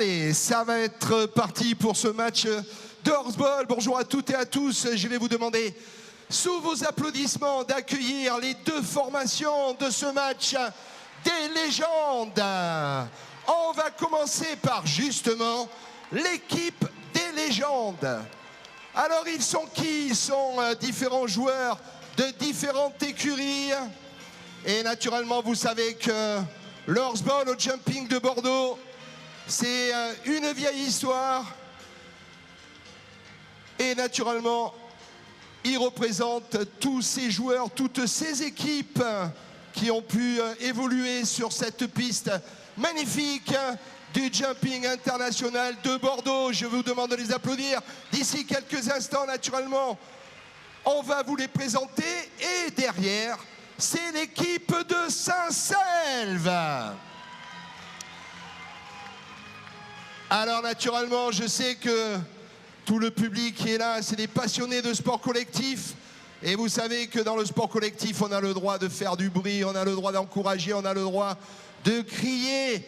Allez, ça va être parti pour ce match de Horseball. Bonjour à toutes et à tous. Je vais vous demander, sous vos applaudissements, d'accueillir les deux formations de ce match des légendes. On va commencer par justement l'équipe des légendes. Alors ils sont qui? Ils sont différents joueurs de différentes écuries. Et naturellement, vous savez que le Horseball au jumping de Bordeaux, c'est une vieille histoire. Et naturellement, il représente tous ces joueurs, toutes ces équipes qui ont pu évoluer sur cette piste magnifique du jumping international de Bordeaux. Je vous demande de les applaudir. D'ici quelques instants, naturellement, on va vous les présenter. Et derrière, c'est l'équipe de Saint-Selve. Alors naturellement, je sais que tout le public qui est là, c'est des passionnés de sport collectif. Et vous savez que dans le sport collectif, on a le droit de faire du bruit, on a le droit d'encourager, on a le droit de crier.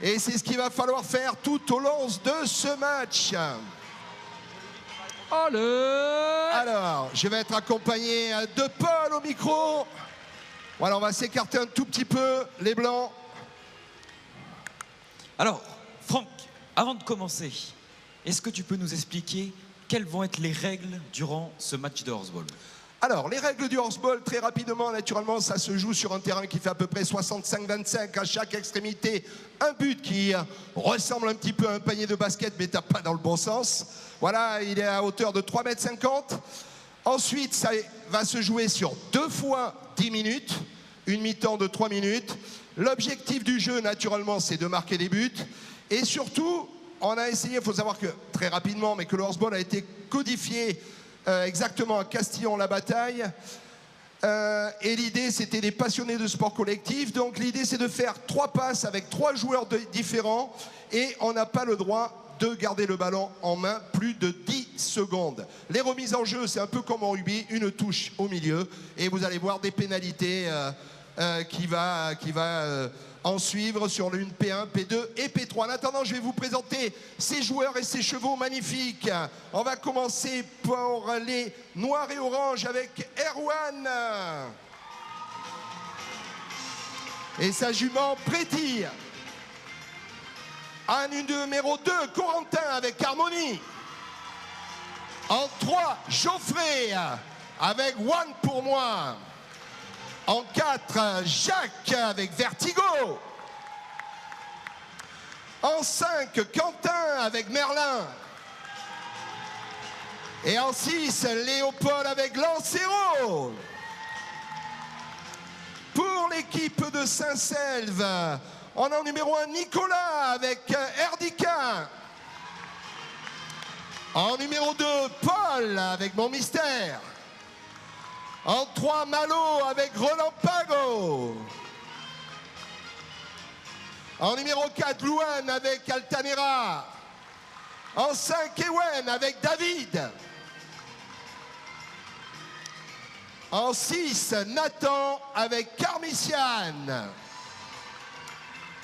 Et c'est ce qu'il va falloir faire tout au long de ce match. Allez! Alors, je vais être accompagné de Paul au micro. Voilà, on va s'écarter un tout petit peu, les blancs. Alors, Franck, avant de commencer, est-ce que tu peux nous expliquer quelles vont être les règles durant ce match de Horseball? Alors, les règles du Horseball, très rapidement, naturellement, ça se joue sur un terrain qui fait à peu près 65-25 à chaque extrémité. Un but qui ressemble un petit peu à un panier de basket, mais tape pas dans le bon sens. Voilà, il est à hauteur de 3,50 m. Ensuite, ça va se jouer sur 2 fois 10 minutes, une mi-temps de 3 minutes. L'objectif du jeu, naturellement, c'est de marquer des buts. Et surtout, on a essayé, il faut savoir que très rapidement, mais que le Horseball a été codifié exactement à Castillon-la-Bataille. Et l'idée, c'était des passionnés de sport collectif. Donc l'idée, c'est de faire 3 passes avec 3 joueurs différents. Et on n'a pas le droit de garder le ballon en main plus de 10 secondes. Les remises en jeu, c'est un peu comme en rugby, une touche au milieu. Et vous allez voir des pénalités qui va en suivre sur une P1, P2 et P3. En attendant, je vais vous présenter ces joueurs et ces chevaux magnifiques. On va commencer pour les noirs et oranges avec Erwan et sa jument Pretty. En numéro 2, Corentin avec Harmonie. En 3, Geoffrey avec One pour moi. En 4, Jacques avec Vertigo. En 5, Quentin avec Merlin. Et en 6, Léopold avec Lancero. Pour l'équipe de Saint-Selve, on a en numéro 1 Nicolas avec Erdica. En numéro 2, Paul avec Mon Mystère. En 3, Malo avec Roland Pago. En numéro 4, Louane avec Altanera. En 5, Ewen avec David. En 6, Nathan avec Carmician.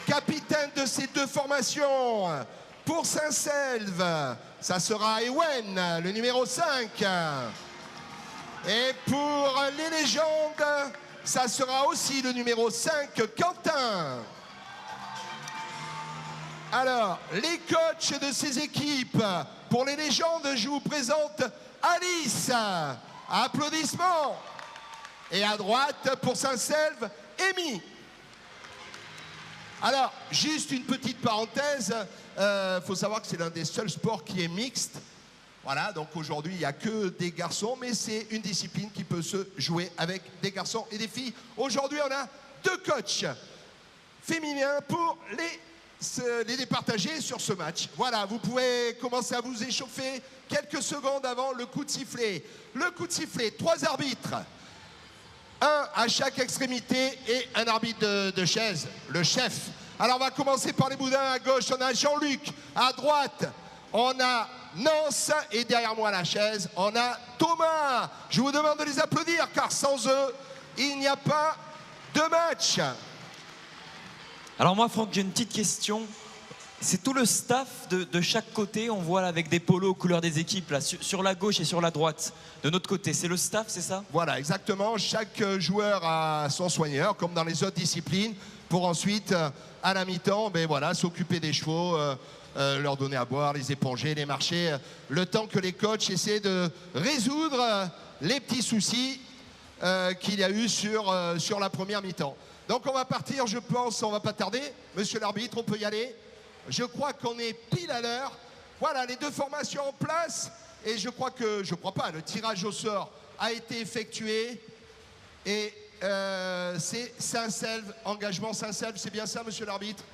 Capitaine de ces deux formations pour Saint-Selve, ça sera Ewen, le numéro 5. Et pour les légendes, ça sera aussi le numéro 5, Quentin. Alors, les coachs de ces équipes, pour les légendes, je vous présente Alice. Applaudissements. Et à droite, pour Saint-Selve, Amy. Alors, juste une petite parenthèse, faut savoir que c'est l'un des seuls sports qui est mixte. Voilà, donc aujourd'hui, il n'y a que des garçons, mais c'est une discipline qui peut se jouer avec des garçons et des filles. Aujourd'hui, on a 2 coachs féminins pour les départager sur ce match. Voilà, vous pouvez commencer à vous échauffer quelques secondes avant le coup de sifflet. Le coup de sifflet, 3 arbitres. 1 à chaque extrémité et un arbitre de chaise, le chef. Alors on va commencer par les boudins. À gauche, on a Jean-Luc. À droite, on a Nance. Et derrière moi, la chaise, on a Thomas. Je vous demande de les applaudir, car sans eux, il n'y a pas de match. Alors moi, Franck, j'ai une petite question. C'est tout le staff de chaque côté, on voit là, avec des polos aux couleurs des équipes, là, sur la gauche et sur la droite. De notre côté, c'est le staff, c'est ça? Voilà, exactement. Chaque joueur a son soigneur, comme dans les autres disciplines, pour ensuite, à la mi-temps, ben voilà, s'occuper des chevaux, leur donner à boire, les éponger, les marcher, le temps que les coachs essaient de résoudre les petits soucis qu'il y a eu sur la première mi-temps. Donc on va partir, je pense, on va pas tarder. Monsieur l'arbitre, on peut y aller. Je crois qu'on est pile à l'heure. Voilà, les deux formations en place. Et je crois pas, le tirage au sort a été effectué. Et c'est Saint-Selve, engagement Saint-Selve, c'est bien ça, monsieur l'arbitre?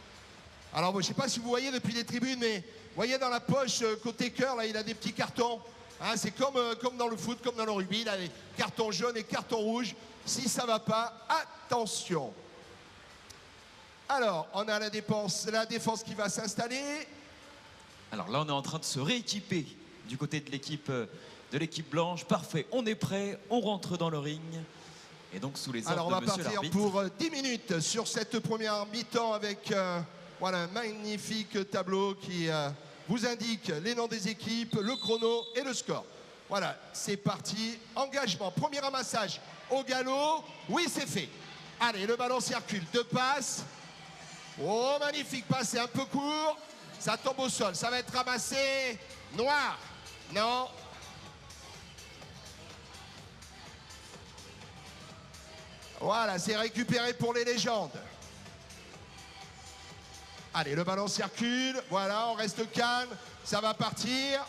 Alors, je ne sais pas si vous voyez depuis les tribunes, mais vous voyez dans la poche, côté cœur, là, il a des petits cartons. Hein, c'est comme dans le foot, comme dans le rugby, là, les cartons jaunes et cartons rouges. Si ça ne va pas, attention. Alors, on a la défense qui va s'installer. Alors là, on est en train de se rééquiper du côté de l'équipe blanche. Parfait, on est prêt, on rentre dans le ring. Et donc, sous les ordres de monsieur l'arbitre. Alors, on va partir pour 10 minutes sur cette première mi-temps avec voilà, un magnifique tableau qui vous indique les noms des équipes, le chrono et le score. Voilà, c'est parti. Engagement, premier ramassage au galop. Oui, c'est fait. Allez, le ballon circule, 2 passes. Oh, magnifique passe, c'est un peu court. Ça tombe au sol, ça va être ramassé. Noir, non. Voilà, c'est récupéré pour les légendes. Allez, le ballon circule. Voilà, on reste calme. Ça va partir.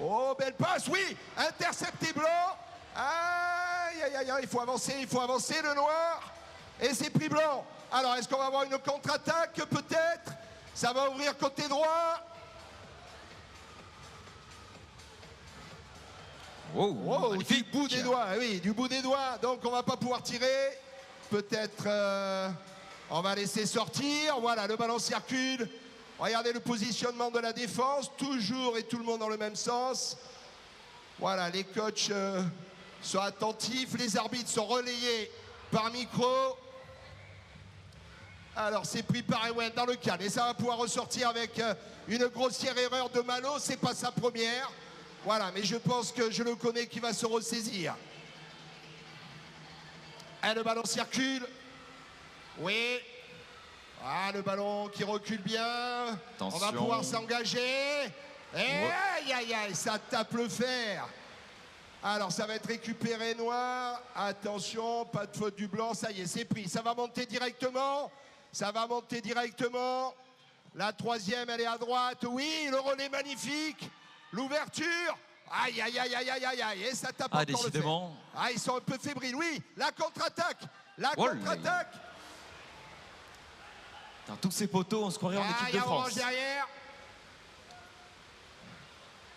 Oh, belle passe, oui. Intercepté blanc. Aïe, aïe, aïe, il faut avancer, le noir. Et c'est pris blanc. Alors, est-ce qu'on va avoir une contre-attaque, peut-être? Ça va ouvrir côté droit. Oh, du bout des doigts, oui, du bout des doigts. Donc, on va pas pouvoir tirer. Peut-être, on va laisser sortir. Voilà, le ballon circule. Regardez le positionnement de la défense. Toujours et tout le monde dans le même sens. Voilà, les coachs sont attentifs. Les arbitres sont relayés par micro. Alors, c'est pris par Ewen dans le calme. Et ça va pouvoir ressortir avec une grossière erreur de Malo. C'est pas sa première. Voilà, mais je pense que je le connais qui va se ressaisir. Et le ballon circule. Oui. Ah, le ballon qui recule bien. Attention. On va pouvoir s'engager. Et aïe, aïe, aïe, ça tape le fer. Alors, ça va être récupéré noir. Attention, pas de faute du blanc. Ça y est, c'est pris. Ça va monter directement. Ça va monter directement. La troisième, elle est à droite. Oui, le relais magnifique. L'ouverture. Aïe, aïe, aïe, aïe, aïe, aïe, aïe. Et ça tape encore décidément. le fer. Ah, ils sont un peu fébriles. Oui, la contre-attaque. La contre-attaque. Dans tous ces poteaux, on se croirait en équipe de Il y a France. orange derrière.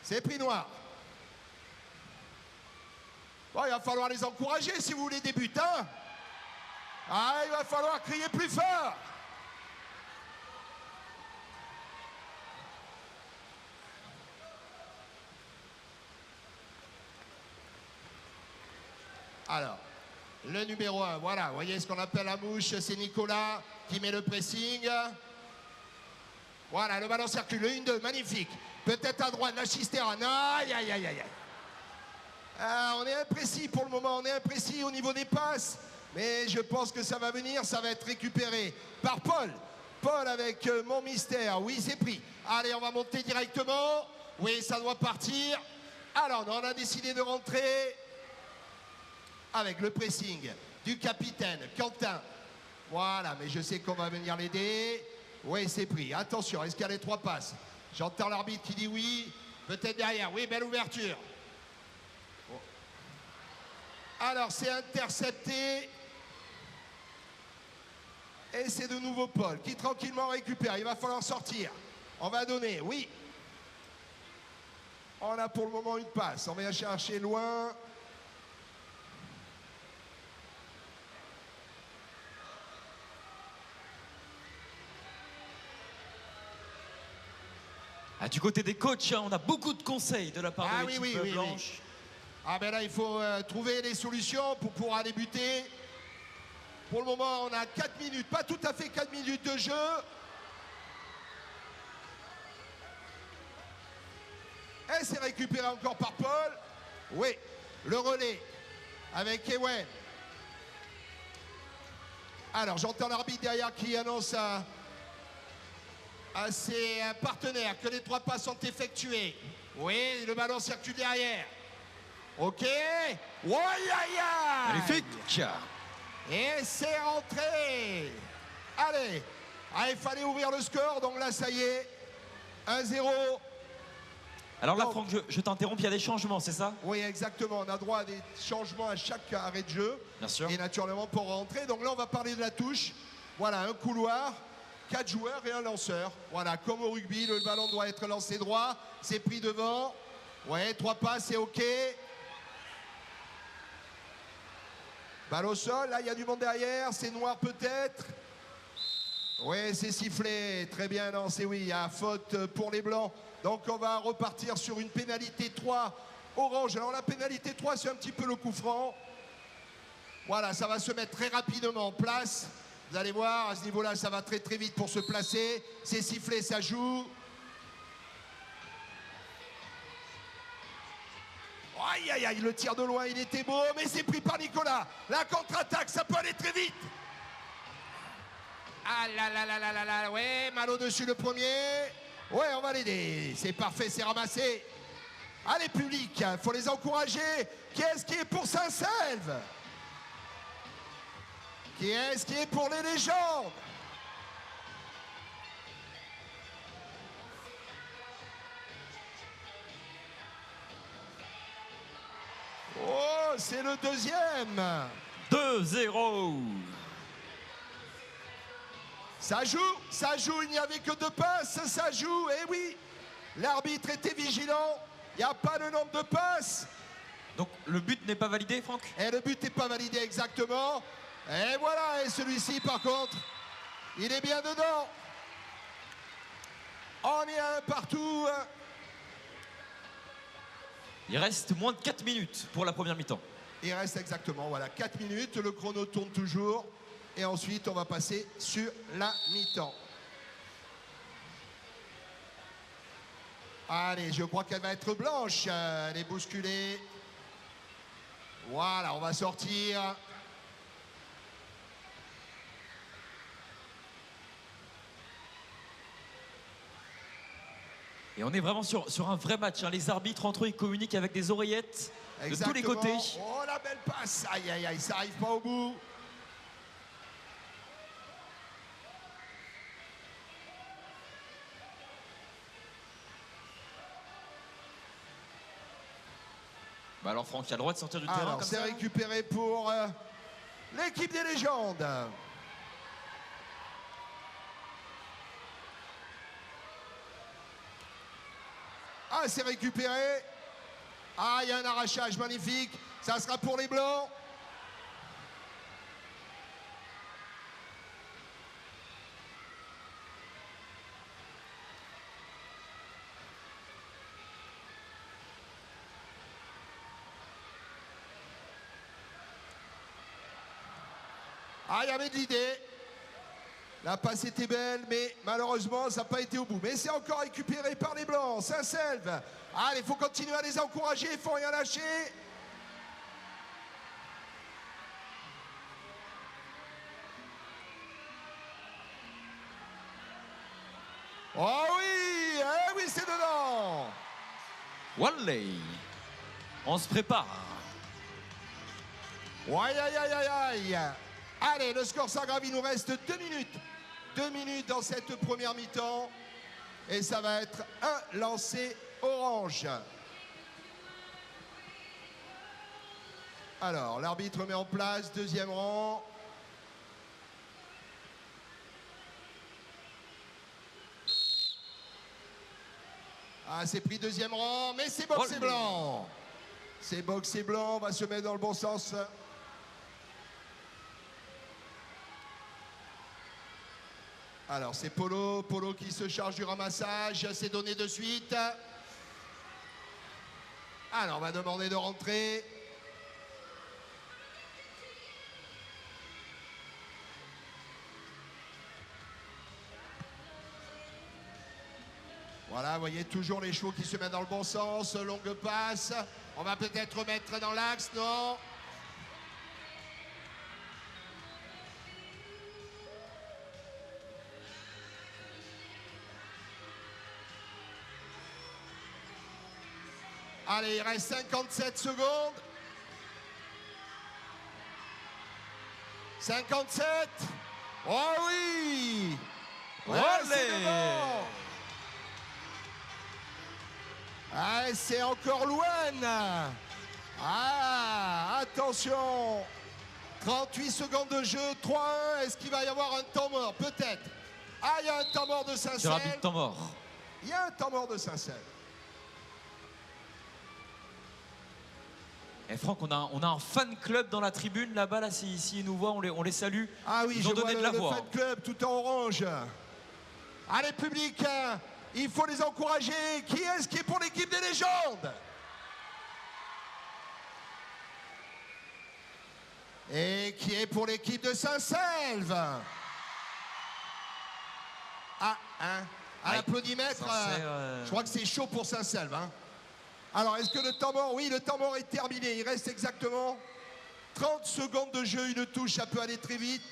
C'est pris noir. Bon, il va falloir les encourager si vous voulez des buts, hein. Ah, il va falloir crier plus fort. Alors, le numéro 1, voilà, vous voyez ce qu'on appelle la mouche, c'est Nicolas qui met le pressing. Voilà, le ballon circule, le 1-2, magnifique. Peut-être à droite, la Chistera. Aïe, aïe, aïe, aïe. Ah, on est imprécis pour le moment, on est imprécis au niveau des passes. Mais je pense que ça va venir, ça va être récupéré par Paul. Paul avec mon mystère, oui, c'est pris. Allez, on va monter directement. Oui, ça doit partir. Alors, on a décidé de rentrer avec le pressing du capitaine Quentin. Voilà, mais je sais qu'on va venir l'aider. Oui, c'est pris. Attention, est-ce qu'il y a les 3 passes? J'entends l'arbitre qui dit oui. Peut-être derrière. Oui, belle ouverture. Bon. Alors, c'est intercepté. Et c'est de nouveau Paul qui tranquillement récupère. Il va falloir sortir. On va donner, oui. On a pour le moment une passe. On va chercher loin. Ah, du côté des coachs, hein, on a beaucoup de conseils de la part de l'équipe blanche. Ah ben là, il faut trouver des solutions pour pouvoir débuter. Pour le moment, on a 4 minutes, pas tout à fait 4 minutes de jeu. Et c'est récupéré encore par Paul. Oui, le relais avec Ewen. Alors, j'entends l'arbitre derrière qui annonce à ses partenaires que les 3 passes sont effectuées. Oui, le ballon circule derrière. Ok. Magnifique. Et c'est rentré. Allez. Ah, il fallait ouvrir le score, donc là, ça y est. 1-0. Alors là, Franck, je t'interromps, il y a des changements, c'est ça? Oui, exactement. On a droit à des changements à chaque arrêt de jeu. Bien sûr. Et naturellement, pour rentrer. Donc là, on va parler de la touche. Voilà, un couloir, 4 joueurs et un lanceur. Voilà, comme au rugby, le ballon doit être lancé droit. C'est pris devant. Ouais, 3 passes, c'est OK. Balle au sol, là, il y a du monde derrière. C'est noir peut-être. Oui, c'est sifflé. Très bien, non, c'est oui. Il y a faute pour les Blancs. Donc on va repartir sur une pénalité 3 orange. Alors la pénalité 3, c'est un petit peu le coup franc. Voilà, ça va se mettre très rapidement en place. Vous allez voir, à ce niveau-là, ça va très très vite pour se placer. C'est sifflé, ça joue. Aïe, aïe, aïe, le tir de loin, il était beau, mais c'est pris par Nicolas. La contre-attaque, ça peut aller très vite. Ah là là là là là là, ouais, mal au-dessus le premier. Ouais, on va l'aider. C'est parfait, c'est ramassé. Allez, public, il faut les encourager. Qui est-ce qui est pour Saint-Selve? Qui est-ce qui est pour les légendes? Oh, c'est le deuxième. 2-0. Ça joue, il n'y avait que 2 passes, ça joue, et oui, l'arbitre était vigilant, il n'y a pas le nombre de passes. Donc le but n'est pas validé, Franck? Et le but n'est pas validé exactement, et voilà, et celui-ci par contre, il est bien dedans. On est un partout. Il reste moins de 4 minutes pour la première mi-temps. Il reste exactement, voilà, 4 minutes, le chrono tourne toujours. Et ensuite, on va passer sur la mi-temps. Allez, je crois qu'elle va être blanche. Elle est bousculée. Voilà, on va sortir. Et on est vraiment sur un vrai match. Hein. Les arbitres entre eux, ils communiquent avec des oreillettes de tous les côtés. Oh, la belle passe. Aïe, aïe, aïe, ça n'arrive pas au bout. Bah alors Franck, il a le droit de sortir du terrain Alors, comme c'est ça. récupéré pour l'équipe des légendes. Ah, c'est récupéré. Ah, il y a un arrachage magnifique. Ça sera pour les Blancs. Ah, il y avait de l'idée. La passe était belle, mais malheureusement, ça n'a pas été au bout. Mais c'est encore récupéré par les Blancs. Saint-Selve. Allez, il faut continuer à les encourager, il ne faut rien lâcher. Oh oui, eh oui, c'est dedans. Walley. On se prépare. Aïe, aïe, aïe, aïe, aïe. Allez, le score s'aggrave, il nous reste 2 minutes. 2 minutes dans cette première mi-temps. Et ça va être un lancer orange. Alors, l'arbitre met en place, deuxième rang. Ah, c'est pris deuxième rang, mais c'est boxé blanc. C'est boxé blanc, on va se mettre dans le bon sens. Alors c'est Polo qui se charge du ramassage, c'est donné de suite. Alors on va demander de rentrer. Voilà, vous voyez toujours les chevaux qui se mettent dans le bon sens, longue passe. On va peut-être remettre dans l'axe, non? Allez, il reste 57 secondes. 57. Oh oui! Ouais, ah, c'est encore loin. Ah, attention. 38 secondes de jeu, 3-1. Est-ce qu'il va y avoir un temps mort? Peut-être. Ah, il y a un temps mort de Saint-Cel. Temps mort. Il y a un temps mort de Saint-Cel. Et Franck, on a un fan club dans la tribune là-bas, là, si ils nous voient, on les salue. Ah oui, ils je ont donné vois de la le voix. fan club tout en orange. Allez, public, il faut les encourager. Qui est-ce qui est pour l'équipe des légendes? Et qui est pour l'équipe de Saint-Selve? Ah, hein, à l'applaudimètre, je crois que c'est chaud pour Saint-Selve. Hein. Alors, est-ce que le temps mort? Oui, le temps mort est terminé. Il reste exactement 30 secondes de jeu. Une touche, ça peut aller très vite.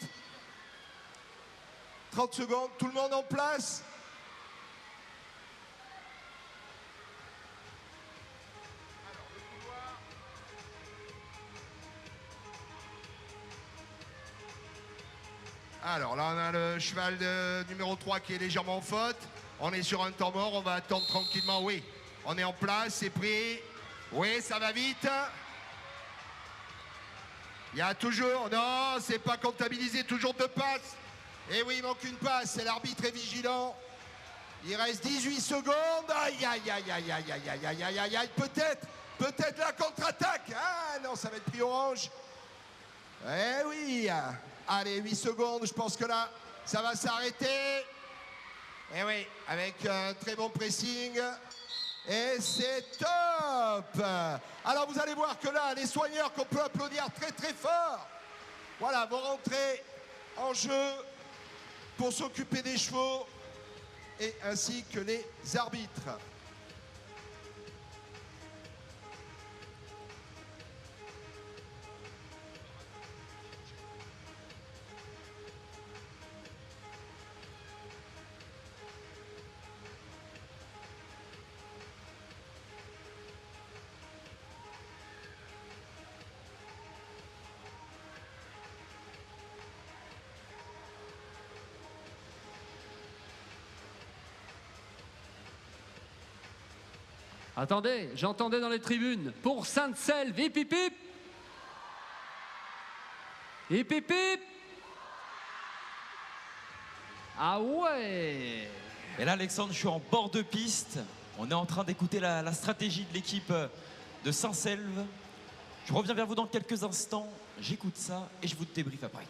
30 secondes, tout le monde en place? Alors là, on a le cheval numéro 3 qui est légèrement en faute. On est sur un temps mort, on va attendre tranquillement. Oui, on est en place, c'est pris. Oui, ça va vite. Il y a toujours... Non, c'est pas comptabilisé, toujours 2 passes. Et oui, il manque une passe, et l'arbitre est vigilant. Il reste 18 secondes. Aïe, aïe, aïe, aïe, aïe, aïe, aïe, aïe, aïe, aïe, aïe, peut-être la contre-attaque. Ah non, ça va être pris orange. Eh oui. Allez, 8 secondes, je pense que là, ça va s'arrêter. Eh oui, avec un très bon pressing. Et c'est top. Alors vous allez voir que là, les soigneurs qu'on peut applaudir très très fort, voilà, vont rentrer en jeu pour s'occuper des chevaux et ainsi que les arbitres. Attendez, j'entendais dans les tribunes, pour Sainte-Selve, hip hip hip. Hip hip hip. Ah ouais. Et là, Alexandre, je suis en bord de piste. On est en train d'écouter la stratégie de l'équipe de Saint-Selve. Je reviens vers vous dans quelques instants. J'écoute ça et je vous débriefe après.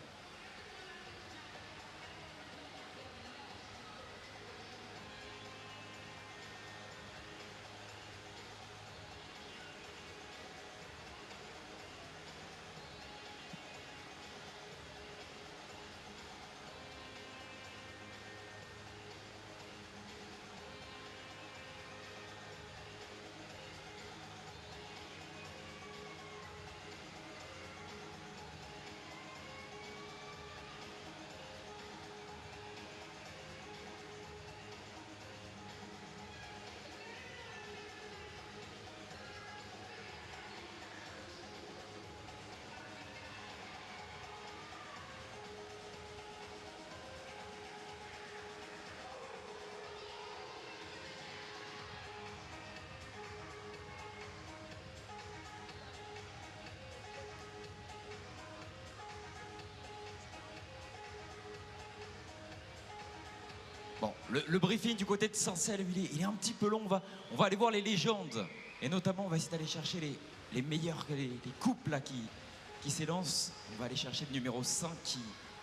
Bon, le briefing du côté de Saint-Selve, il est un petit peu long. On va aller voir les légendes. Et notamment, on va essayer d'aller chercher les meilleurs, les couples là, qui s'élancent. On va aller chercher le numéro 5 qui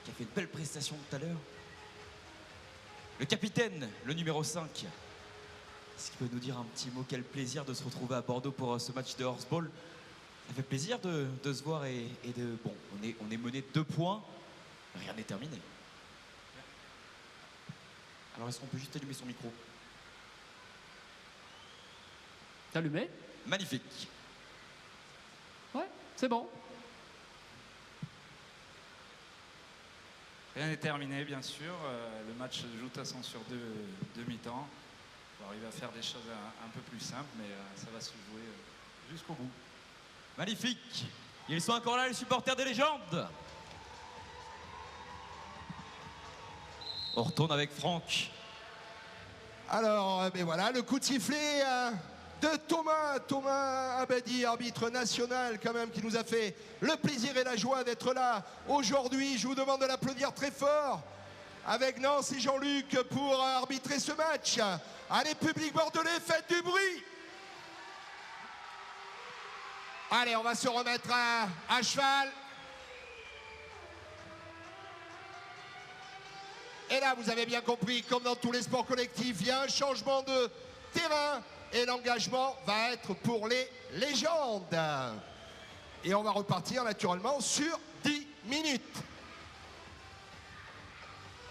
a fait une belle prestation tout à l'heure. Le capitaine, le numéro 5. Est-ce qu'il peut nous dire un petit mot? Quel plaisir de se retrouver à Bordeaux pour ce match de horseball. Ça fait plaisir de se voir et de... Bon, on est mené 2 points. Rien n'est terminé. Alors, est-ce qu'on peut juste allumer son micro? C'est allumé. Magnifique. Ouais, c'est bon. Rien n'est terminé, bien sûr. Le match se joue de toute façon sur deux mi-temps. Il faut arriver à faire des choses un peu plus simples, mais ça va se jouer jusqu'au bout. Magnifique. Ils sont encore là, les supporters des légendes. On retourne avec Franck. Alors, ben voilà, le coup de sifflet de Thomas Abadi, arbitre national quand même, qui nous a fait le plaisir et la joie d'être là aujourd'hui. Je vous demande de l'applaudir très fort avec Nance et Jean-Luc pour arbitrer ce match. Allez, public bordelais, faites du bruit. Allez, on va se remettre à cheval. Et là, vous avez bien compris, comme dans tous les sports collectifs, il y a un changement de terrain et l'engagement va être pour les légendes. Et on va repartir naturellement sur 10 minutes.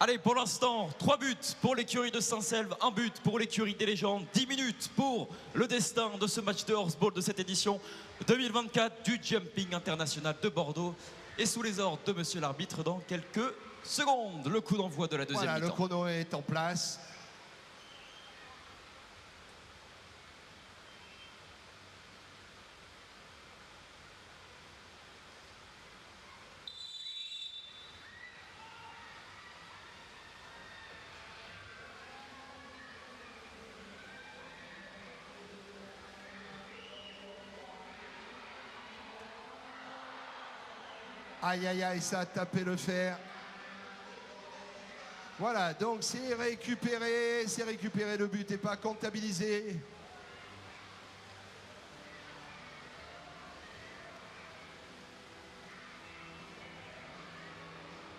Allez, pour l'instant, 3 buts pour l'écurie de Saint-Selve, 1 but pour l'écurie des légendes, 10 minutes pour le destin de ce match de horseball de cette édition 2024 du Jumping International de Bordeaux. Et sous les ordres de monsieur l'arbitre dans quelques secondes, le coup d'envoi de la deuxième Voilà, mi-temps. le chrono est en place. Aïe, aïe, aïe, ça a tapé le fer. Voilà, donc c'est récupéré, le but n'est pas comptabilisé.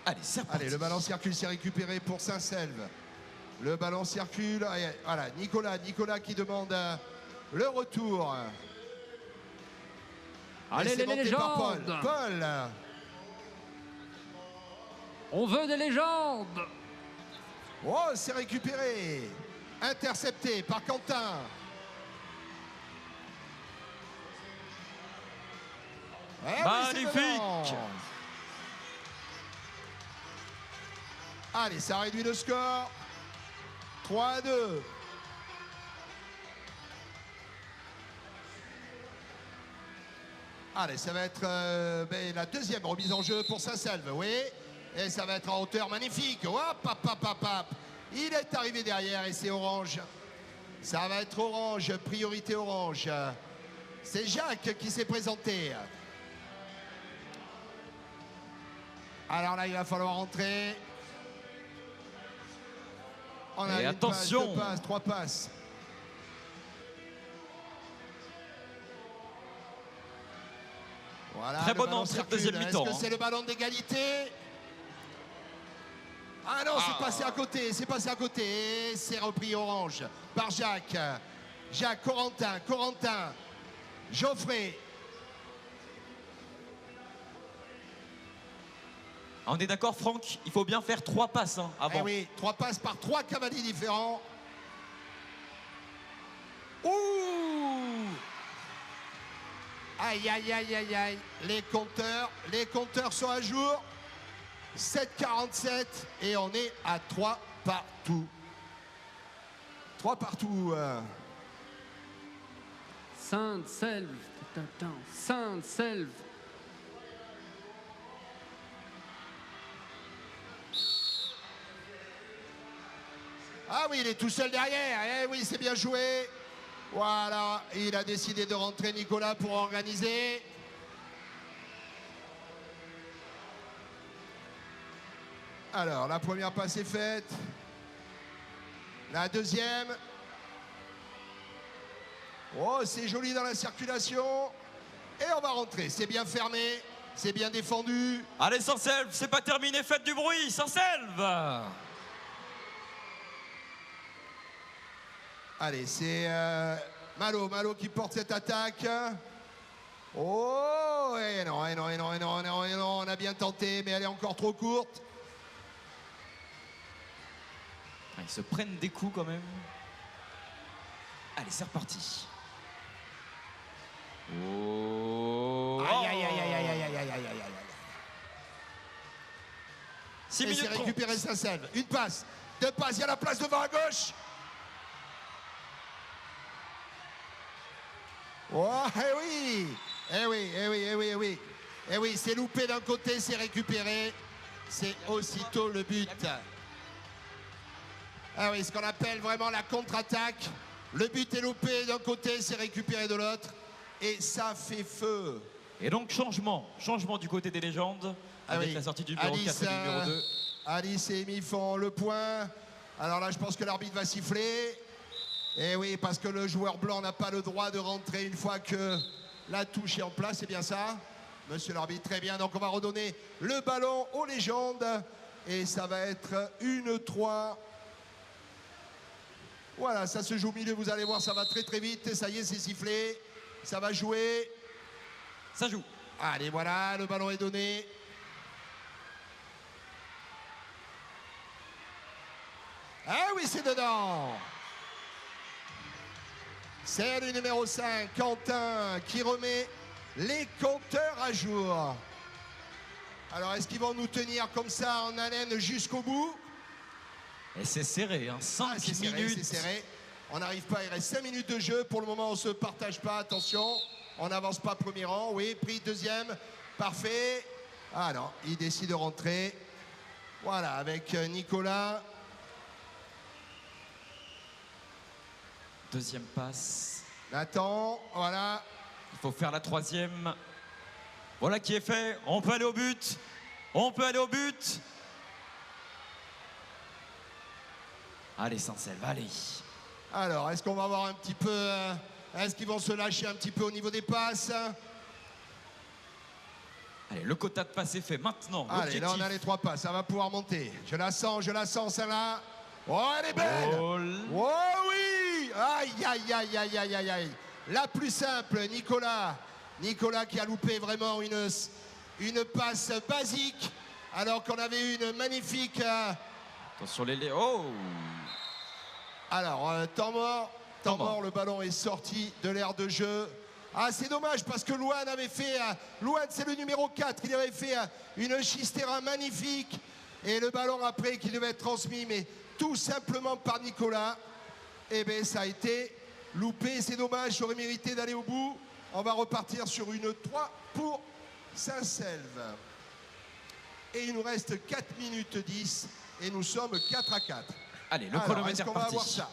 Allez, c'est reparti. Allez, le ballon circule, c'est récupéré pour Saint-Selve. Le ballon circule, et voilà, Nicolas qui demande le retour. Allez, c'est les monté par Paul. légendes. Paul. On veut des légendes. Oh, c'est récupéré. Intercepté par Quentin. Eh oui, c'est Magnifique. dedans. Allez, ça réduit le score. 3-2. Allez, ça va être la deuxième remise en jeu pour Saint-Selve, oui. Et ça va être en hauteur magnifique. Hop, hop, hop, hop, hop. Il est arrivé derrière et c'est Orange. Ça va être Orange, priorité Orange. C'est Jacques qui s'est présenté. Alors là, il va falloir rentrer. On a Et une attention. passe, 2 passes, 3 passes. Voilà, Très le bonne ballon entrée de circule. deuxième mi-temps, Est-ce que c'est le ballon d'égalité? Ah non, c'est passé à côté, c'est passé à côté. Et c'est repris Orange par Jacques. Jacques, Corentin, Geoffrey. On est d'accord, Franck, il faut bien faire 3 passes avant. Eh oui, 3 passes par 3 cavaliers différents. Ouh! Aïe, aïe, aïe, aïe, aïe. Les compteurs sont à jour. 7,47 et on est à 3 partout. 3 partout. Saint-Selve. Saint-Selve. Ah oui, il est tout seul derrière. Eh oui, c'est bien joué. Voilà, il a décidé de rentrer Nicolas pour organiser. Alors, la première passe est faite. La deuxième. Oh, c'est joli dans la circulation. Et on va rentrer. C'est bien fermé. C'est bien défendu. Allez, Saint-Selve, c'est pas terminé, faites du bruit, Saint-Selve. Allez, c'est Malo qui porte cette attaque. Oh, et non, on a bien tenté, mais elle est encore trop courte. Ils se prennent des coups quand même. Allez, c'est reparti. Oh. Aïe, aïe, aïe, aïe, aïe, aïe, aïe, aïe, aïe, aïe. 6 Et minutes c'est 30. récupéré Saint-Selve. Une passe, deux passes, il y a la place devant à gauche. Oh, eh oui, eh oui, eh oui, eh oui, eh oui. Eh oui, c'est loupé d'un côté, c'est récupéré. C'est aussitôt le but. Ah oui, ce qu'on appelle vraiment la contre-attaque. Le but est loupé d'un côté, c'est récupéré de l'autre. Et ça fait feu. Et donc changement du côté des légendes avec la sortie du numéro 4 et du numéro 2. Alice et Amy font le point. Alors là, je pense que l'arbitre va siffler. Et oui, parce que le joueur blanc n'a pas le droit de rentrer une fois que la touche est en place. C'est bien ça, monsieur l'arbitre? Très bien. Donc on va redonner le ballon aux légendes. Et ça va être 1-3. Voilà, ça se joue au milieu. Vous allez voir, ça va très très vite. Et ça y est, c'est sifflé. Ça va jouer. Ça joue. Allez, voilà, le ballon est donné. Ah oui, c'est dedans. C'est le numéro 5, Quentin, qui remet les compteurs à jour. Alors, est-ce qu'ils vont nous tenir comme ça en haleine jusqu'au bout? Et c'est serré, hein. 5 c'est serré, minutes. c'est serré. On n'arrive pas, il reste 5 minutes de jeu. Pour le moment, on ne se partage pas, attention. On n'avance pas premier rang. Oui, pris deuxième, parfait. Ah non, il décide de rentrer. Voilà, avec Nicolas. Deuxième passe. Nathan, voilà. Il faut faire la troisième. Voilà qui est fait. On peut aller au but. On peut aller au but. Allez, Saint-Selve, allez. Alors, est-ce qu'on va avoir un petit peu... est-ce qu'ils vont se lâcher un petit peu au niveau des passes? Allez, le quota de passe est fait maintenant. Allez, là, on a les 3 passes. Ça va pouvoir monter. Je la sens, celle-là. Oh, elle est belle! Oh, Oh oui! Aïe, aïe, aïe, aïe, aïe, aïe, aïe. La plus simple, Nicolas. Nicolas qui a loupé vraiment une passe basique, alors qu'on avait une magnifique... attention les... Oh! Alors, temps mort. Temps mort, le ballon est sorti de l'aire de jeu. Ah, c'est dommage parce que Louane avait fait... Louane, c'est le numéro 4. Il avait fait une chistera magnifique. Et le ballon après qui devait être transmis, mais tout simplement par Nicolas. Eh bien, ça a été loupé. C'est dommage, j'aurais mérité d'aller au bout. On va repartir sur une 3 pour Saint-Selve. Et il nous reste 4 minutes 10 et nous sommes 4-4. Allez, le Alors, chronomètre est-ce est qu'on va avoir reparti. ça?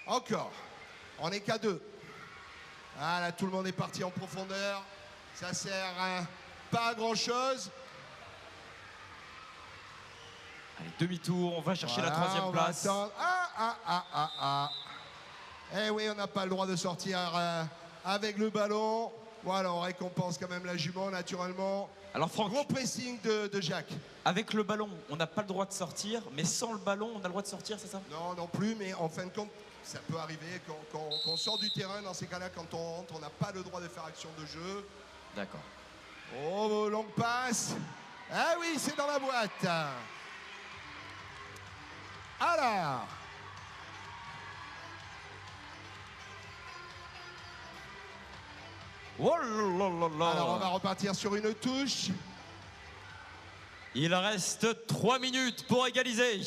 Encore. On n'est qu'à 2. Ah là, tout le monde est parti en profondeur. Ça sert pas à grand-chose. Allez, demi-tour, on va chercher la Voilà, troisième on va place. attendre. Eh oui, on n'a pas le droit de sortir avec le ballon. Voilà, on récompense quand même la jument, naturellement. Alors Franck, Gros pressing de Jacques. avec le ballon, on n'a pas le droit de sortir, mais sans le ballon, on a le droit de sortir, c'est ça? Non, non plus, mais en fin de compte, ça peut arriver qu'on sort du terrain. Dans ces cas-là, quand on rentre, on n'a pas le droit de faire action de jeu. D'accord. Oh, longue passe. Ah oui, c'est dans la boîte. Alors. Oh là là là. Alors, on va repartir sur une touche. Il reste 3 minutes pour égaliser.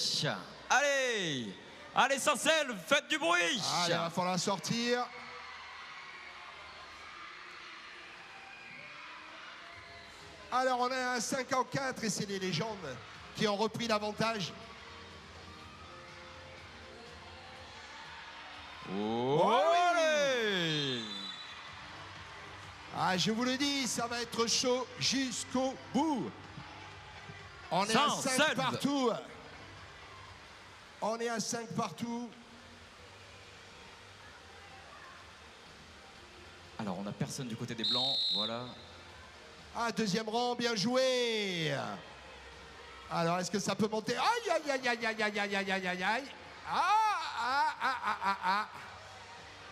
Allez! Allez, Saint-Selve, faites du bruit! Allez, il va falloir sortir. Alors, on a un 54 et c'est les légendes qui ont repris l'avantage. Oh, allez! Ah, je vous le dis, ça va être chaud jusqu'au bout. On est à 5 Saint-Selve. partout. On est à 5 partout. Alors, on n'a personne du côté des Blancs, voilà. Ah, deuxième rang, bien joué. Alors, est-ce que ça peut monter? Aïe, aïe, aïe, aïe, aïe, aïe, aïe, aïe, aïe, aïe, aïe. Ah.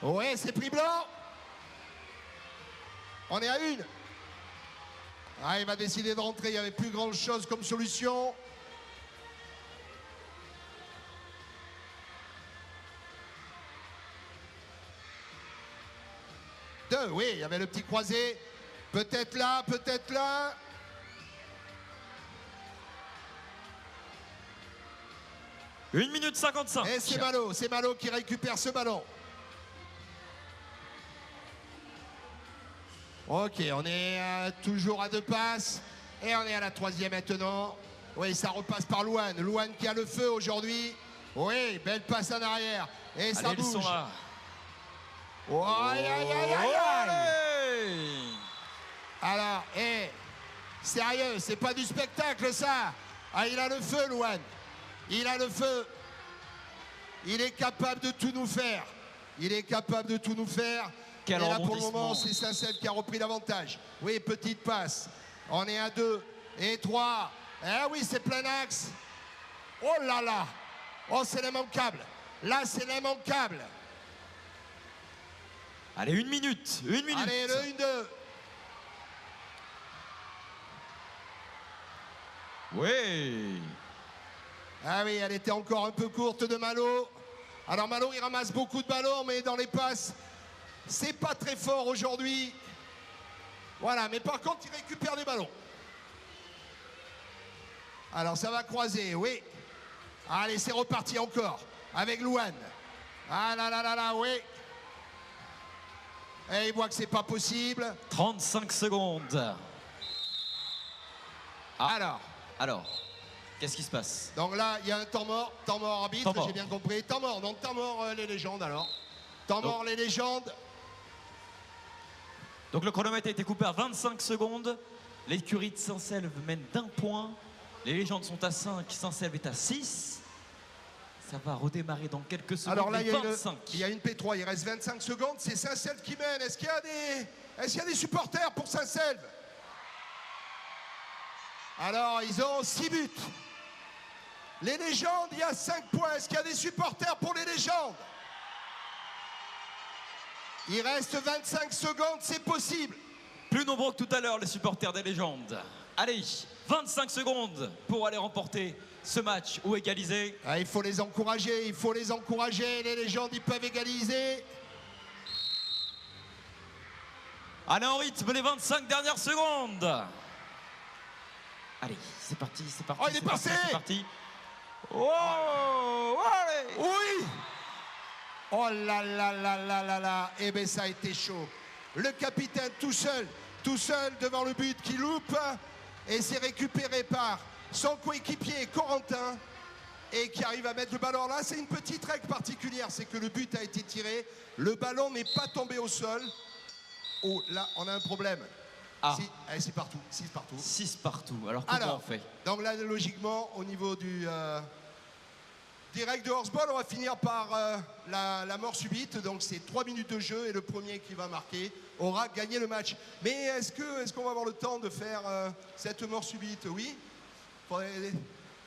Ouais, c'est pris blanc. On est à 1. Ah, il va décider de rentrer. Il n'y avait plus grand-chose comme solution. 2, oui, il y avait le petit croisé. Peut-être là, peut-être là. Une minute 55. Et c'est Malo qui récupère ce ballon. Ok, on est toujours à 2 passes. Et on est à la 3e maintenant. Oui, ça repasse par Louane. Louane qui a le feu aujourd'hui. Oui, belle passe en arrière. Et ça Allez, ils bouge. sont là. Oh, aïe, aïe, aïe, aïe, aïe. Allez. Alors, sérieux, c'est pas du spectacle ça. Ah, il a le feu, Louane. Il a le feu. Il est capable de tout nous faire. Il est capable de tout nous faire. Quel et là, pour le rebondissement. moment, c'est Sincel qui a repris l'avantage. Oui, petite passe. On est à 2 et 3. Eh oui, c'est plein axe. Oh là là. Oh, c'est l'immanquable. Là, c'est l'immanquable. Allez, une minute. Une minute. Allez, le 1-2. Oui. Ah oui, elle était encore un peu courte de Malo. Alors Malo, il ramasse beaucoup de ballons, mais dans les passes, c'est pas très fort aujourd'hui. Voilà, mais par contre, il récupère des ballons. Alors ça va croiser, oui. Allez, c'est reparti encore avec Louane. Ah là là là là, oui. Et il voit que c'est pas possible. 35 secondes. Alors, qu'est-ce qui se passe? Donc là, il y a un temps mort arbitre, Temps mort. j'ai bien compris. Temps mort, donc temps mort les légendes alors. Temps mort les légendes. Donc le chronomètre a été coupé à 25 secondes. L'écurie de Saint-Selve mène d'1 point. Les légendes sont à 5, Saint-Selve est à 6. Ça va redémarrer dans quelques secondes. Alors là, les il y, a 25. il y a une P3, il reste 25 secondes, c'est Saint-Selve qui mène. Est-ce qu'il y a des supporters pour Saint-Selve? Alors, ils ont 6 buts. Les légendes, il y a 5 points. Est-ce qu'il y a des supporters pour les légendes? Il reste 25 secondes, c'est possible. Plus nombreux que tout à l'heure, les supporters des légendes. Allez, 25 secondes pour aller remporter ce match ou égaliser. Ah, il faut les encourager, Les légendes, ils peuvent égaliser. Allez, en rythme, les 25 dernières secondes. Allez, c'est parti, c'est parti. Oh, il est c'est parti, passé. C'est parti. Oh, allez. Oui. Oh là là là là là là. Eh bien, ça a été chaud. Le capitaine tout seul devant le but qui loupe. Et c'est récupéré par son coéquipier Corentin. Et qui arrive à mettre le ballon. Là, c'est une petite règle particulière. C'est que le but a été tiré. Le ballon n'est pas tombé au sol. Oh, là, on a un problème. Ah. Si, allez, c'est partout. 6 partout. 6 partout. Alors, comment on fait? Donc là, logiquement, au niveau des règles de horseball, on va finir par la mort subite. Donc c'est 3 minutes de jeu et le premier qui va marquer aura gagné le match. Mais est-ce qu'on va avoir le temps de faire cette mort subite? Oui.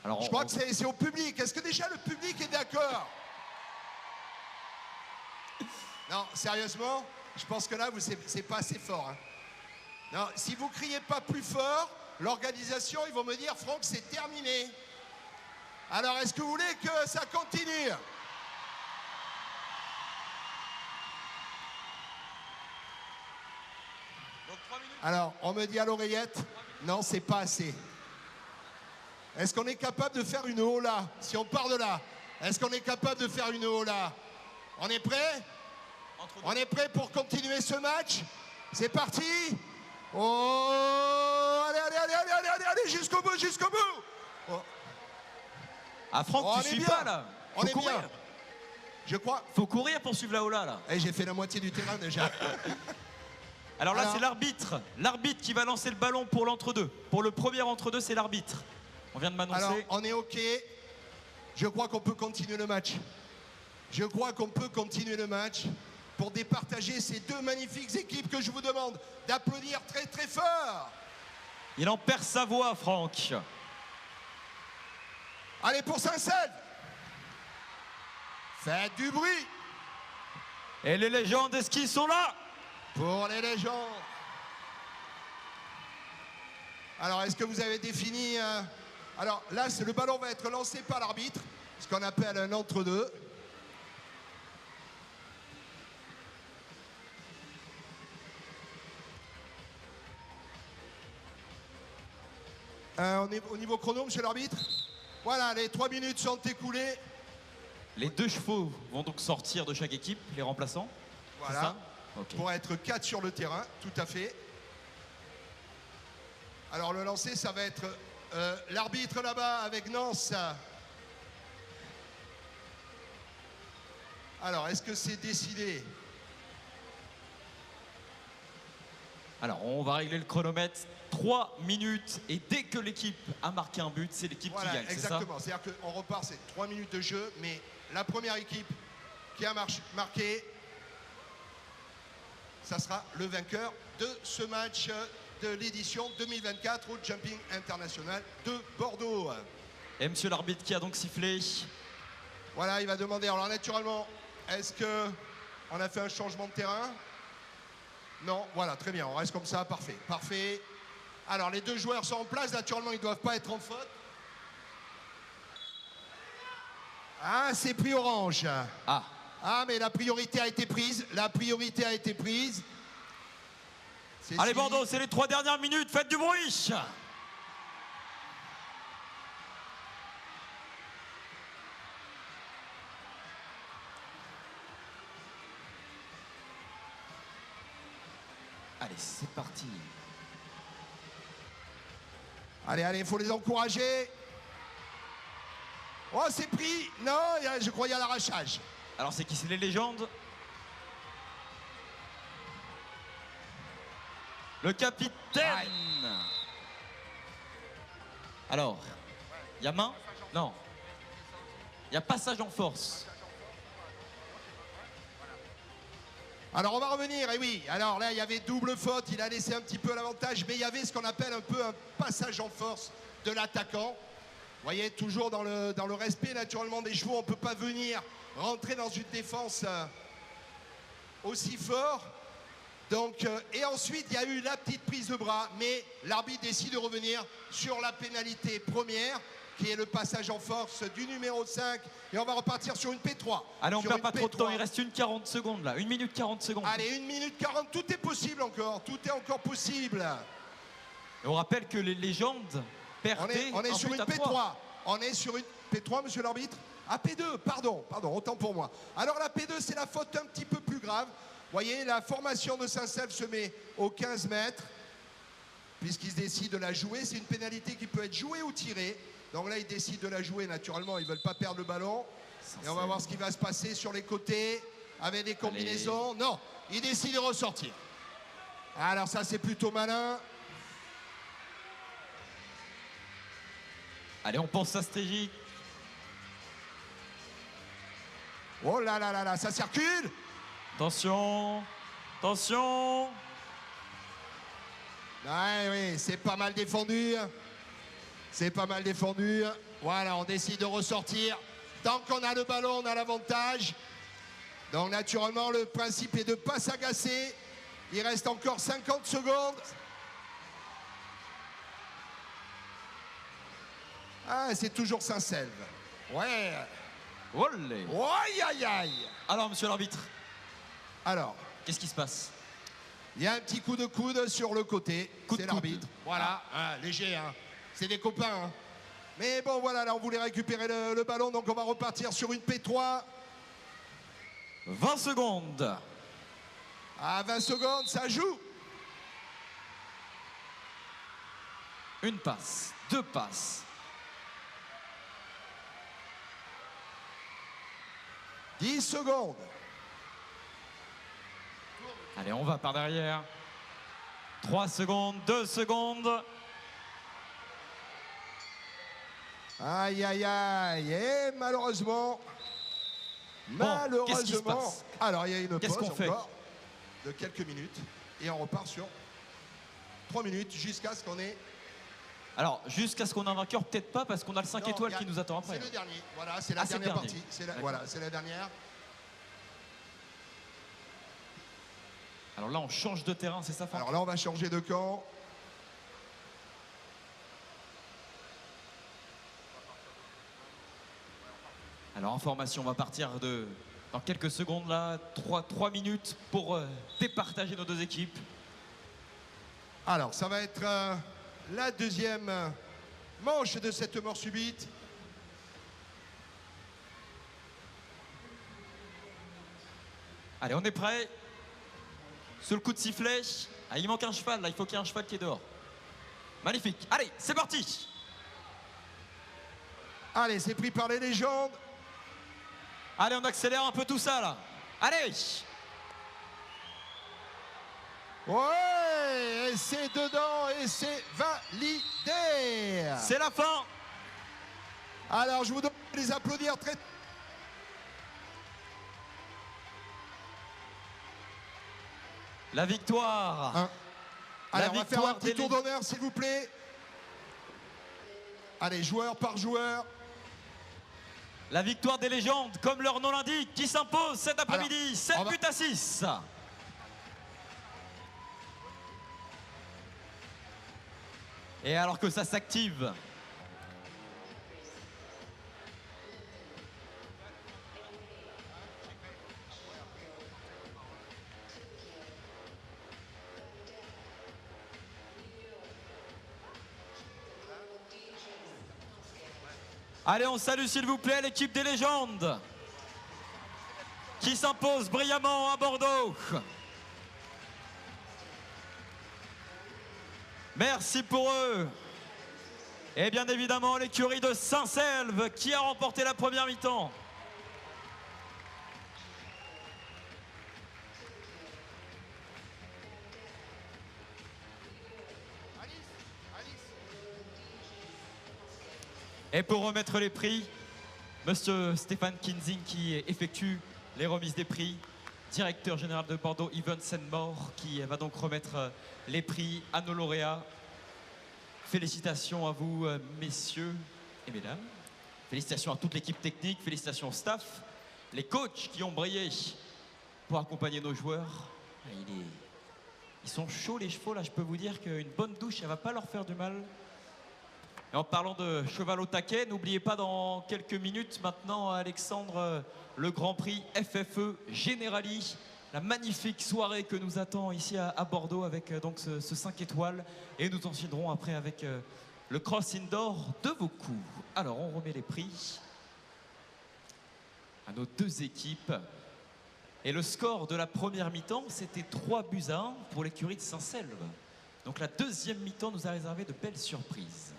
Alors, Je crois que c'est au public. Est-ce que déjà le public est d'accord? Non, sérieusement, je pense que là, c'est pas assez fort. Hein. Non, si vous criez pas plus fort, l'organisation, ils vont me dire, Franck, c'est terminé. Alors, est-ce que vous voulez que ça continue? Alors, on me dit à l'oreillette, non, c'est pas assez. Est-ce qu'on est capable de faire une hola? Si on part de là, est-ce qu'on est capable de faire une hola? On est prêt? On est prêt pour continuer ce match? C'est parti? Oh, allez, jusqu'au bout. Oh. Ah, Franck, On tu est suis bien. pas là. On Faut est courir. bien. Je crois. Faut courir pour suivre la Ola là. Et j'ai fait la moitié du terrain déjà. Alors là, Alors- c'est l'arbitre. L'arbitre qui va lancer le ballon pour l'entre-deux. Pour le premier entre-deux, c'est l'arbitre. On vient de Alors, m'annoncer. on est OK. Je crois qu'on peut continuer le match. Pour départager ces deux magnifiques équipes que je vous demande d'applaudir très très fort. Il en perd sa voix, Franck. Allez pour Saint-Selve. Faites du bruit Et les légendes, est-ce qu'ils sont là? pour les légendes. Alors, est-ce que vous avez défini Alors là, le ballon va être lancé par l'arbitre, ce qu'on appelle un entre-deux. Au niveau chrono, monsieur l'arbitre. Voilà, les 3 minutes sont écoulées. Les 2 chevaux vont donc sortir de chaque équipe, les remplaçants. C'est Voilà. ça Ok. Pour être 4 sur le terrain, tout à fait. Alors le lancer, ça va être l'arbitre là-bas avec Nance. Alors, est-ce que c'est décidé? Alors, on va régler le chronomètre. 3 minutes. Et dès que l'équipe a marqué un but, c'est l'équipe Voilà, qui gagne, c'est ça? exactement. C'est-à-dire qu'on repart, c'est 3 minutes de jeu, mais la première équipe qui a marqué, ça sera le vainqueur de ce match de l'édition 2024 au Jumping International de Bordeaux. Et monsieur l'arbitre qui a donc sifflé. Voilà, il va demander. Alors naturellement, est-ce qu'on a fait un changement de terrain? Non, voilà, très bien, on reste comme ça, parfait, parfait. Alors les 2 joueurs sont en place, naturellement ils ne doivent pas être en faute. Ah, c'est pris orange. Ah, mais la priorité a été prise, la priorité a été prise. Allez Bordeaux, c'est les 3 dernières minutes, faites du bruit. Allez, c'est parti. Allez, allez, il faut les encourager. Oh, c'est pris. Non, je crois qu'il y a l'arrachage. Alors c'est qui? C'est les légendes. Le capitaine. Alors, il y a main? Non. Il y a passage en force. Alors on va revenir, et oui, alors là il y avait double faute, il a laissé un petit peu l'avantage, mais il y avait ce qu'on appelle un peu un passage en force de l'attaquant. Vous voyez, toujours dans le respect naturellement des chevaux, on ne peut pas venir rentrer dans une défense aussi fort. Donc, et ensuite il y a eu la petite prise de bras, mais l'arbitre décide de revenir sur la pénalité première, qui est le passage en force du numéro 5. Et on va repartir sur une P3. Allez, on sur perd une pas trop de P3. temps, il reste 1 seconde là. 1 minute 40 secondes. Allez, 1 minute 40, tout est possible encore. Tout est encore possible. Et on rappelle que les légendes perdaient On est un sur but une à P3. 3. On est sur une P3, monsieur l'arbitre. Ah, P2, pardon, autant pour moi. Alors la P2, c'est la faute un petit peu plus grave. Vous voyez, la formation de Saint-Selve se met aux 15 mètres. Puisqu'ils décident de la jouer, c'est une pénalité qui peut être jouée ou tirée. Donc là, ils décident de la jouer, naturellement, ils ne veulent pas perdre le ballon. Et on va voir ce qui va se passer sur les côtés, avec des combinaisons. Allez. Non, ils décident de ressortir. Alors ça, c'est plutôt malin. Allez, on pense à stratégie. Oh là là là là, ça circule. Attention, attention. Ouais, oui, c'est pas mal défendu. C'est pas mal défendu. Voilà, on décide de ressortir. Tant qu'on a le ballon, on a l'avantage. Donc naturellement, le principe est de ne pas s'agacer. Il reste encore 50 secondes. Ah, c'est toujours Saint-Selve. Ouais. Olé. Aïe, aïe, aïe. Alors, monsieur l'arbitre, Alors, qu'est-ce qui se passe? il y a un petit coup de coude sur le côté. Coup de C'est coude. l'arbitre. Voilà, ah, léger, hein. C'est des copains, hein. Mais bon, voilà, là, on voulait récupérer le ballon, donc on va repartir sur une P3. 20 secondes. À 20 secondes, ça joue. Une passe, 2 passes. 10 secondes. Allez, on va par derrière. 3 secondes, 2 secondes. Aïe, aïe, aïe. Et malheureusement, qu'est-ce qui se passe? Alors, il y a une Qu'est-ce pause qu'on fait encore de quelques minutes. Et on repart sur 3 minutes jusqu'à ce qu'on ait... Alors, jusqu'à ce qu'on ait un vainqueur, peut-être pas, parce qu'on a le 5 Non, étoiles il y a- qui nous attend après. C'est le dernier. Voilà, c'est la Ah, c'est le dernière dernier. partie. D'accord. Voilà, c'est la dernière. Alors là, on change de terrain, c'est ça, Franck? Alors là, on va changer de camp. Alors, information, on va partir dans quelques secondes, là. 3 minutes pour départager nos 2 équipes. Alors, ça va être la deuxième manche de cette mort subite. Allez, on est prêt. Sur le coup de sifflet. Ah, il manque un cheval là, il faut qu'il y ait un cheval qui est dehors. Magnifique. Allez, c'est parti. Allez, c'est pris par les légendes. Allez, on accélère un peu tout ça là. Allez. Ouais, et c'est dedans et c'est validé. C'est la fin. Alors, je vous demande de les applaudir très. La victoire. Hein. Allez, on va faire un victoire petit des tour d'honneur, s'il vous plaît. Allez, joueur par joueur. La victoire des légendes, comme leur nom l'indique, qui s'impose cet après-midi, 7 buts à 6. Et alors que ça s'active, allez, on salue s'il vous plaît l'équipe des légendes qui s'impose brillamment à Bordeaux. Merci pour eux. Et bien évidemment l'écurie de Saint-Selve qui a remporté la première mi-temps. Et pour remettre les prix, monsieur Stéphane Kinzing qui effectue les remises des prix, directeur général de Bordeaux Events and More, qui va donc remettre les prix à nos lauréats. Félicitations à vous, messieurs et mesdames. Félicitations à toute l'équipe technique, félicitations au staff, les coachs qui ont brillé pour accompagner nos joueurs. Ils sont chauds les chevaux, là je peux vous dire qu'une bonne douche, elle va pas leur faire du mal. Et en parlant de cheval au taquet, n'oubliez pas dans quelques minutes maintenant, Alexandre, le Grand Prix FFE Generali, la magnifique soirée que nous attend ici à Bordeaux avec donc ce 5 étoiles. Et nous enchaînerons après avec le Cross Indoor de Vaucoux. Alors on remet les prix à nos deux équipes. Et le score de la première mi-temps, c'était 3 buts à 1 pour l'écurie de Saint-Selve. Donc la deuxième mi-temps nous a réservé de belles surprises.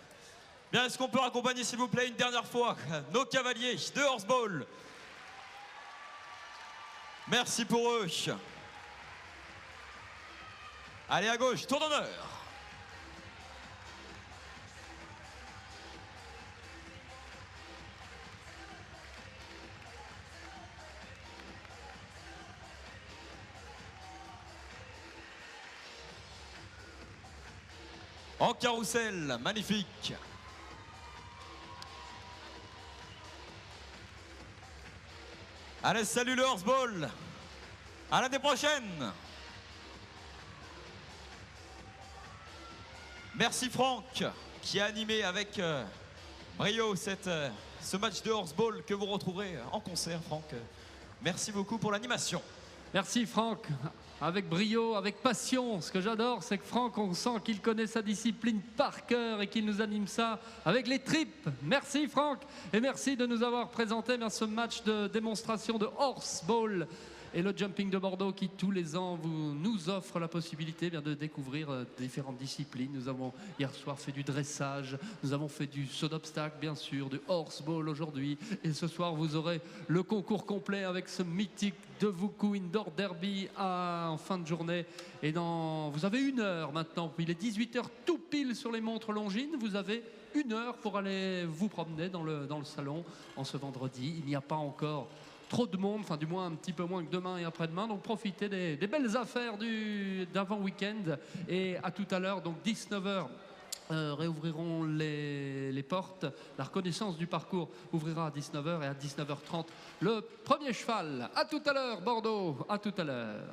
Bien, est-ce qu'on peut raccompagner, s'il vous plaît, une dernière fois, nos cavaliers de Horseball? Merci pour eux. Allez, à gauche, tour d'honneur. En carrousel, magnifique. Allez, salut le Horseball. À l'année prochaine. Merci Franck qui a animé avec brio ce match de Horseball que vous retrouverez en concert, Franck. Merci beaucoup pour l'animation. Merci Franck, avec brio, avec passion. Ce que j'adore, c'est que Franck, on sent qu'il connaît sa discipline par cœur et qu'il nous anime ça avec les tripes. Merci Franck, et merci de nous avoir présenté ce match de démonstration de Horseball et le Jumping de Bordeaux qui tous les ans nous offre la possibilité de découvrir différentes disciplines. Nous avons hier soir fait du dressage, nous avons fait du saut d'obstacle bien sûr, du Horseball aujourd'hui, et ce soir vous aurez le concours complet avec ce mythique de Vaucoux Indoor Derby en fin de journée. Et vous avez 1 heure maintenant, il est 18 h tout pile sur les montres Longines, vous avez 1 heure pour aller vous promener dans le salon en ce vendredi. Il n'y a pas encore trop de monde, enfin du moins un petit peu moins que demain et après-demain, donc profitez des belles affaires d'avant week-end. Et à tout à l'heure, donc 19 h réouvriront les portes. La reconnaissance du parcours ouvrira à 19 h et à 19 h 30 le premier cheval. À tout à l'heure Bordeaux, à tout à l'heure.